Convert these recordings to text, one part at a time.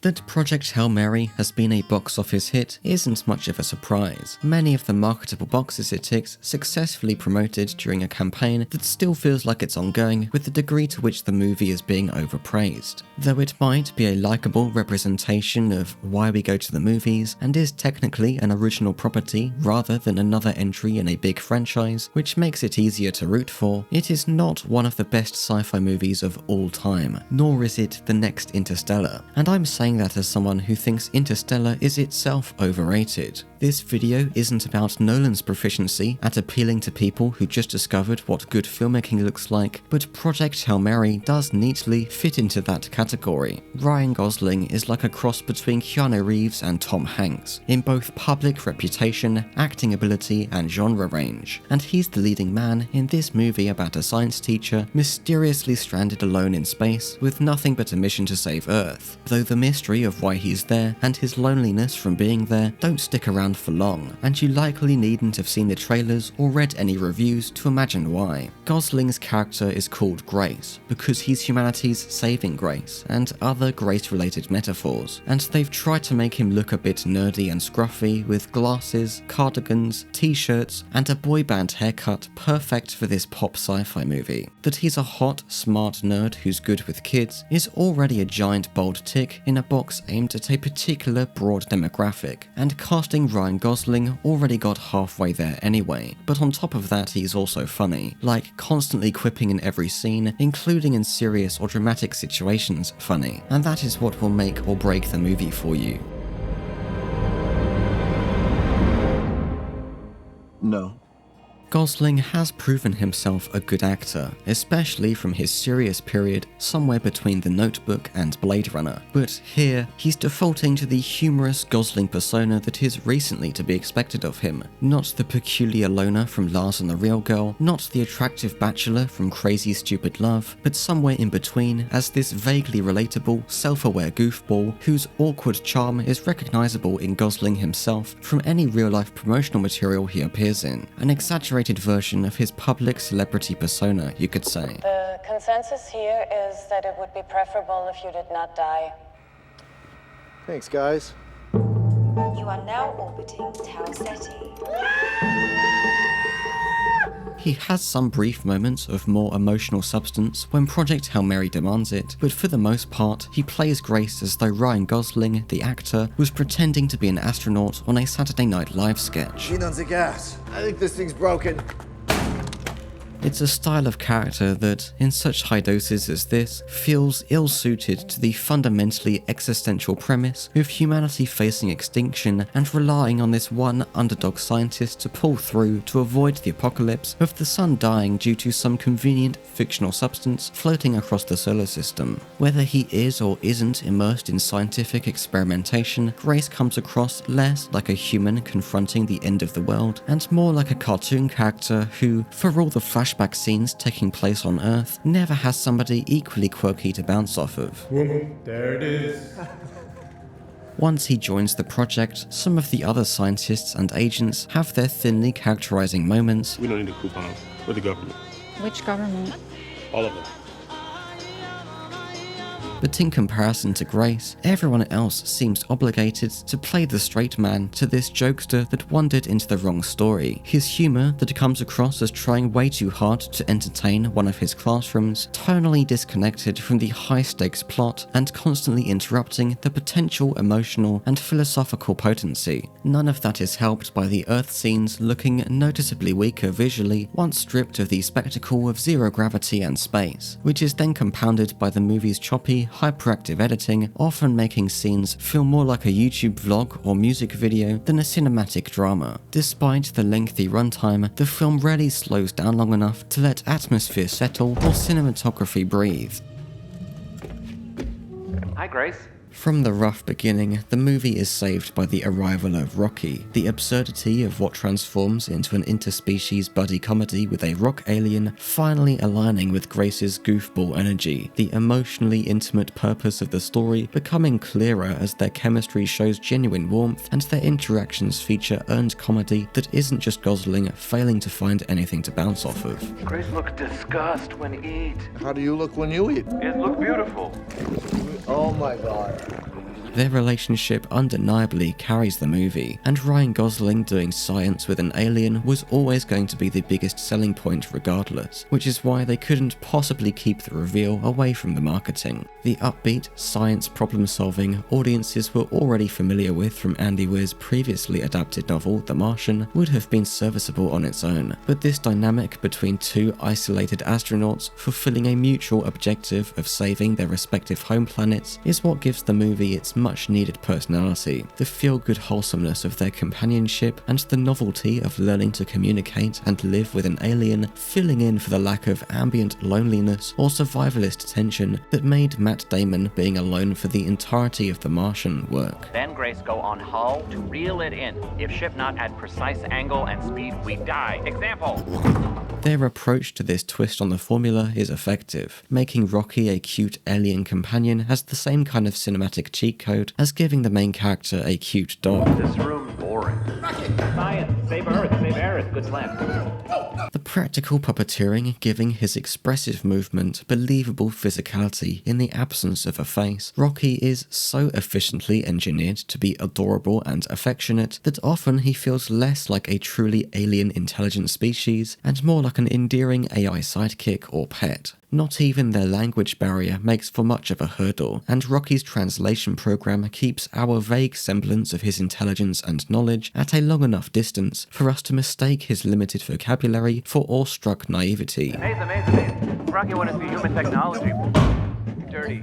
That Project Hail Mary has been a box office hit isn't much of a surprise. Many of the marketable boxes it ticks successfully promoted during a campaign that still feels like it's ongoing with the degree to which the movie is being overpraised. Though it might be a likeable representation of why we go to the movies and is technically an original property rather than another entry in a big franchise, which makes it easier to root for, it is not one of the best sci-fi movies of all time, nor is it the next Interstellar. And I'm saying that as someone who thinks Interstellar is itself overrated. This video isn't about Nolan's proficiency at appealing to people who just discovered what good filmmaking looks like, but Project Hail Mary does neatly fit into that category. Ryan Gosling is like a cross between Keanu Reeves and Tom Hanks, in both public reputation, acting ability, and genre range, and he's the leading man in this movie about a science teacher mysteriously stranded alone in space with nothing but a mission to save Earth, though the mystery of why he's there and his loneliness from being there don't stick around for long, and you likely needn't have seen the trailers or read any reviews to imagine why. Gosling's character is called Grace because he's humanity's saving grace and other grace-related metaphors, and they've tried to make him look a bit nerdy and scruffy with glasses, cardigans, t-shirts, and a boy band haircut perfect for this pop sci-fi movie. That he's a hot, smart nerd who's good with kids is already a giant bold tick in a box aimed at a particular broad demographic, and casting Ryan Gosling already got halfway there anyway, but on top of that he's also funny, like constantly quipping in every scene, including in serious or dramatic situations funny, and that is what will make or break the movie for you. No. Gosling has proven himself a good actor, especially from his serious period somewhere between The Notebook and Blade Runner, but here he's defaulting to the humorous Gosling persona that is recently to be expected of him. Not the peculiar loner from Lars and the Real Girl, not the attractive bachelor from Crazy Stupid Love, but somewhere in between as this vaguely relatable, self-aware goofball whose awkward charm is recognizable in Gosling himself from any real-life promotional material he appears in. An exaggerated version of his public celebrity persona, you could say. The consensus here is that it would be preferable if you did not die. Thanks, guys. You are now orbiting Tau Ceti. He has some brief moments of more emotional substance when Project Hail Mary demands it, but for the most part, he plays Grace as though Ryan Gosling, the actor, was pretending to be an astronaut on a Saturday Night Live sketch. Lean on the gas. I think this thing's broken. It's a style of character that, in such high doses as this, feels ill-suited to the fundamentally existential premise of humanity facing extinction and relying on this one underdog scientist to pull through to avoid the apocalypse of the sun dying due to some convenient fictional substance floating across the solar system. Whether he is or isn't immersed in scientific experimentation, Grace comes across less like a human confronting the end of the world and more like a cartoon character who, for all the flashback scenes taking place on Earth, never has somebody equally quirky to bounce off of. There it is. Once he joins the project, some of the other scientists and agents have their thinly characterizing moments. We don't need the coupons. We're the government. Which government? All of them. But in comparison to Grace, everyone else seems obligated to play the straight man to this jokester that wandered into the wrong story. His humor that comes across as trying way too hard to entertain one of his classrooms, tonally disconnected from the high-stakes plot and constantly interrupting the potential emotional and philosophical potency. None of that is helped by the Earth scenes looking noticeably weaker visually once stripped of the spectacle of zero gravity and space, which is then compounded by the movie's choppy, hyperactive editing, often making scenes feel more like a YouTube vlog or music video than a cinematic drama. Despite the lengthy runtime, the film rarely slows down long enough to let atmosphere settle or cinematography breathe. Hi, Grace. From the rough beginning, the movie is saved by the arrival of Rocky, the absurdity of what transforms into an interspecies buddy comedy with a rock alien finally aligning with Grace's goofball energy, the emotionally intimate purpose of the story becoming clearer as their chemistry shows genuine warmth and their interactions feature earned comedy that isn't just Gosling failing to find anything to bounce off of. Grace look disgust when eat. How do you look when you eat? It look beautiful. Oh my God. Their relationship undeniably carries the movie, and Ryan Gosling doing science with an alien was always going to be the biggest selling point regardless, which is why they couldn't possibly keep the reveal away from the marketing. The upbeat, science problem-solving audiences were already familiar with from Andy Weir's previously adapted novel The Martian would have been serviceable on its own, but this dynamic between two isolated astronauts fulfilling a mutual objective of saving their respective home planets is what gives the movie its much-needed personality, the feel-good wholesomeness of their companionship, and the novelty of learning to communicate and live with an alien, filling in for the lack of ambient loneliness or survivalist tension that made Matt Damon being alone for the entirety of The Martian work. Then Grace go on hull to reel it in. If ship not at precise angle and speed, we die. Example. Their approach to this twist on the formula is effective. Making Rocky a cute alien companion has the same kind of cinematic cheat code as giving the main character a cute dog. This room's boring. Science, save Earth, good plan. The practical puppeteering giving his expressive movement believable physicality in the absence of a face. Rocky is so efficiently engineered to be adorable and affectionate that often he feels less like a truly alien intelligent species and more like an endearing AI sidekick or pet. Not even their language barrier makes for much of a hurdle, and Rocky's translation program keeps our vague semblance of his intelligence and knowledge at a long enough distance for us to mistake his limited vocabulary for awestruck naivety. Amazing. Rocky wanted to be human technology. Dirty.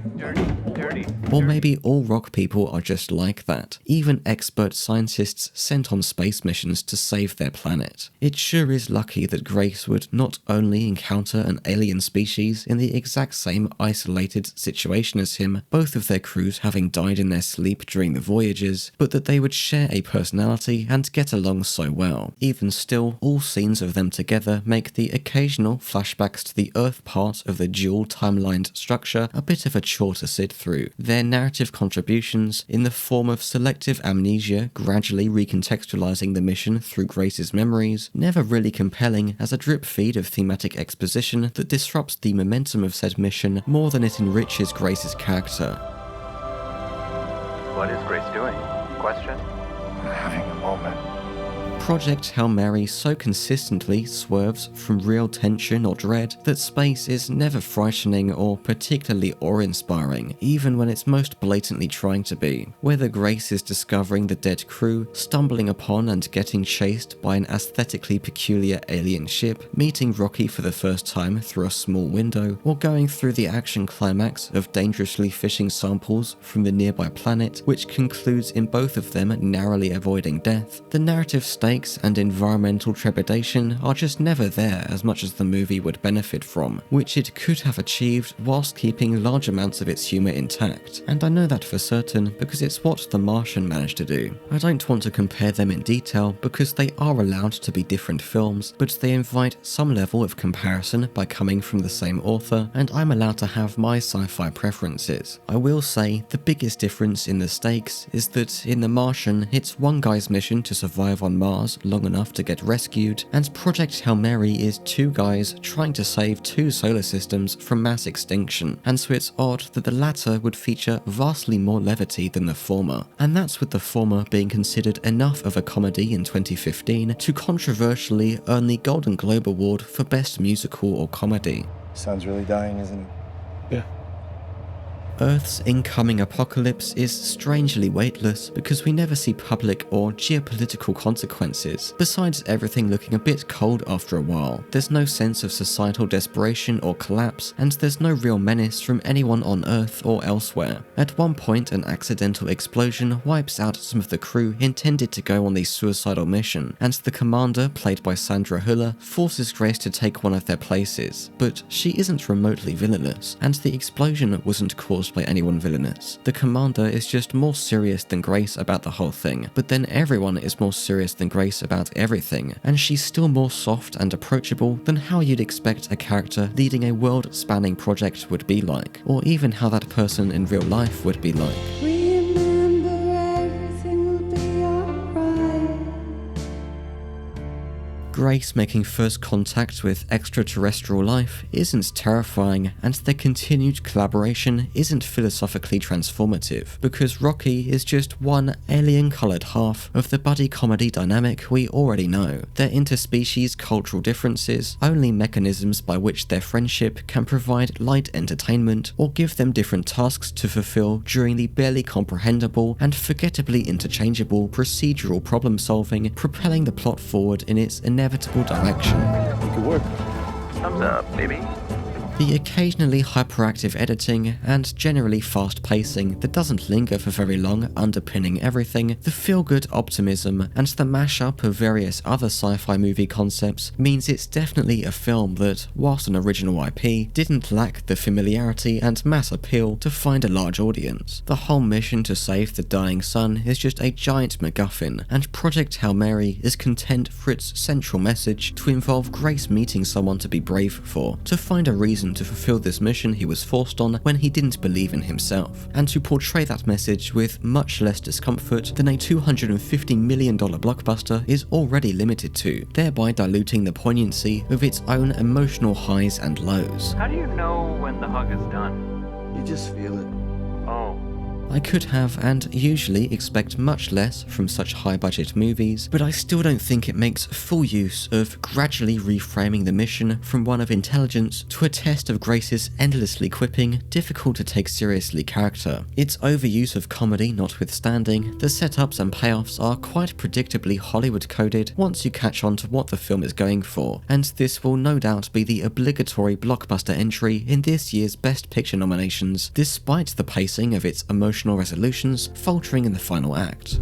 Or maybe all rock people are just like that, even expert scientists sent on space missions to save their planet. It sure is lucky that Grace would not only encounter an alien species in the exact same isolated situation as him, both of their crews having died in their sleep during the voyages, but that they would share a personality and get along so well. Even still, all scenes of them together make the occasional flashbacks to the Earth part of the dual timelined structure a bit of a chore to sit through. Their narrative contributions, in the form of selective amnesia gradually recontextualizing the mission through Grace's memories, never really compelling as a drip feed of thematic exposition that disrupts the momentum of said mission more than it enriches Grace's character. What is Grace doing? Question? Having a moment. Project Hail Mary so consistently swerves from real tension or dread that space is never frightening or particularly awe-inspiring, even when it's most blatantly trying to be. Whether Grace is discovering the dead crew, stumbling upon and getting chased by an aesthetically peculiar alien ship, meeting Rocky for the first time through a small window, or going through the action climax of dangerously fishing samples from the nearby planet, which concludes in both of them narrowly avoiding death, the narrative stakes and environmental trepidation are just never there as much as the movie would benefit from, which it could have achieved whilst keeping large amounts of its humour intact. And I know that for certain because it's what The Martian managed to do. I don't want to compare them in detail because they are allowed to be different films, but they invite some level of comparison by coming from the same author, and I'm allowed to have my sci-fi preferences. I will say the biggest difference in the stakes is that in The Martian, it's one guy's mission to survive on Mars long enough to get rescued, and Project Hail Mary is two guys trying to save two solar systems from mass extinction, and so it's odd that the latter would feature vastly more levity than the former, and that's with the former being considered enough of a comedy in 2015 to controversially earn the Golden Globe Award for Best Musical or Comedy. Sun's really dying, isn't it? Yeah. Earth's incoming apocalypse is strangely weightless because we never see public or geopolitical consequences, besides everything looking a bit cold after a while. There's no sense of societal desperation or collapse, and there's no real menace from anyone on Earth or elsewhere. At one point, an accidental explosion wipes out some of the crew intended to go on the suicidal mission, and the commander, played by Sandra Hüller, forces Grace to take one of their places. But she isn't remotely villainous, and the explosion wasn't caused by anyone villainous. The commander is just more serious than Grace about the whole thing, but then everyone is more serious than Grace about everything, and she's still more soft and approachable than how you'd expect a character leading a world-spanning project would be like, or even how that person in real life would be like. Grace making first contact with extraterrestrial life isn't terrifying, and their continued collaboration isn't philosophically transformative, because Rocky is just one alien-coloured half of the buddy comedy dynamic we already know. Their interspecies cultural differences, only mechanisms by which their friendship can provide light entertainment or give them different tasks to fulfill during the barely comprehensible and forgettably interchangeable procedural problem solving, propelling the plot forward in its inevitable direction. Good work. Thumbs up, baby. The occasionally hyperactive editing and generally fast pacing that doesn't linger for very long underpinning everything, the feel-good optimism, and the mashup of various other sci-fi movie concepts means it's definitely a film that, whilst an original IP, didn't lack the familiarity and mass appeal to find a large audience. The whole mission to save the dying sun is just a giant MacGuffin, and Project Hail Mary is content for its central message to involve Grace meeting someone to be brave for, to find a reason to fulfill this mission he was forced on when he didn't believe in himself, and to portray that message with much less discomfort than a $250 million blockbuster is already limited to, thereby diluting the poignancy of its own emotional highs and lows. How do you know when the hug is done? You just feel it. Oh. I could have and usually expect much less from such high-budget movies, but I still don't think it makes full use of gradually reframing the mission from one of intelligence to a test of Grace's endlessly quipping, difficult-to-take-seriously character. Its overuse of comedy notwithstanding, the setups and payoffs are quite predictably Hollywood-coded once you catch on to what the film is going for, and this will no doubt be the obligatory blockbuster entry in this year's Best Picture nominations, despite the pacing of its emotional resolutions faltering in the final act.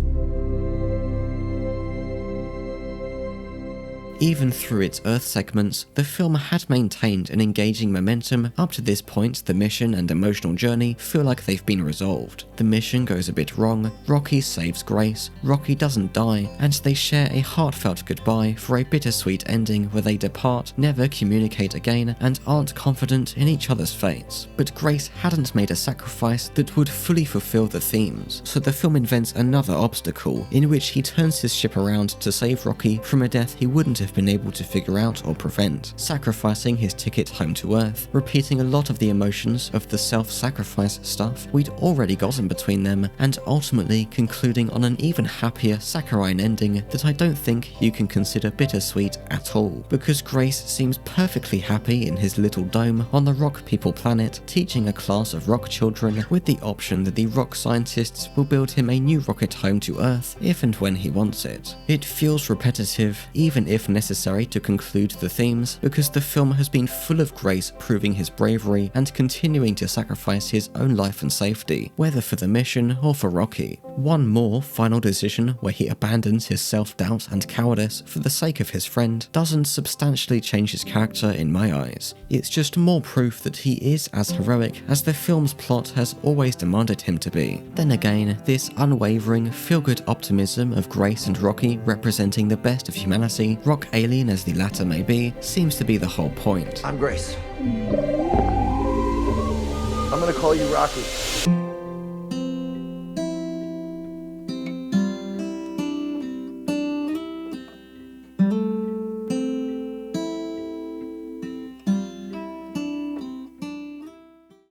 Even through its Earth segments, the film had maintained an engaging momentum. Up to this point, the mission and emotional journey feel like they've been resolved. The mission goes a bit wrong, Rocky saves Grace, Rocky doesn't die, and they share a heartfelt goodbye for a bittersweet ending where they depart, never communicate again, and aren't confident in each other's fates. But Grace hadn't made a sacrifice that would fully fulfill the themes, so the film invents another obstacle, in which he turns his ship around to save Rocky from a death he wouldn't have been able to figure out or prevent, sacrificing his ticket home to Earth, repeating a lot of the emotions of the self-sacrifice stuff we'd already gotten between them, and ultimately concluding on an even happier saccharine ending that I don't think you can consider bittersweet at all, because Grace seems perfectly happy in his little dome on the rock people planet, teaching a class of rock children with the option that the rock scientists will build him a new rocket home to Earth if and when he wants it. It feels repetitive, even if necessary to conclude the themes, because the film has been full of Grace proving his bravery and continuing to sacrifice his own life and safety, whether for the mission or for Rocky. One more final decision where he abandons his self-doubt and cowardice for the sake of his friend doesn't substantially change his character in my eyes. It's just more proof that he is as heroic as the film's plot has always demanded him to be. Then again, this unwavering, feel-good optimism of Grace and Rocky representing the best of humanity, rock alien as the latter may be, seems to be the whole point. I'm Grace. I'm gonna call you Rocky.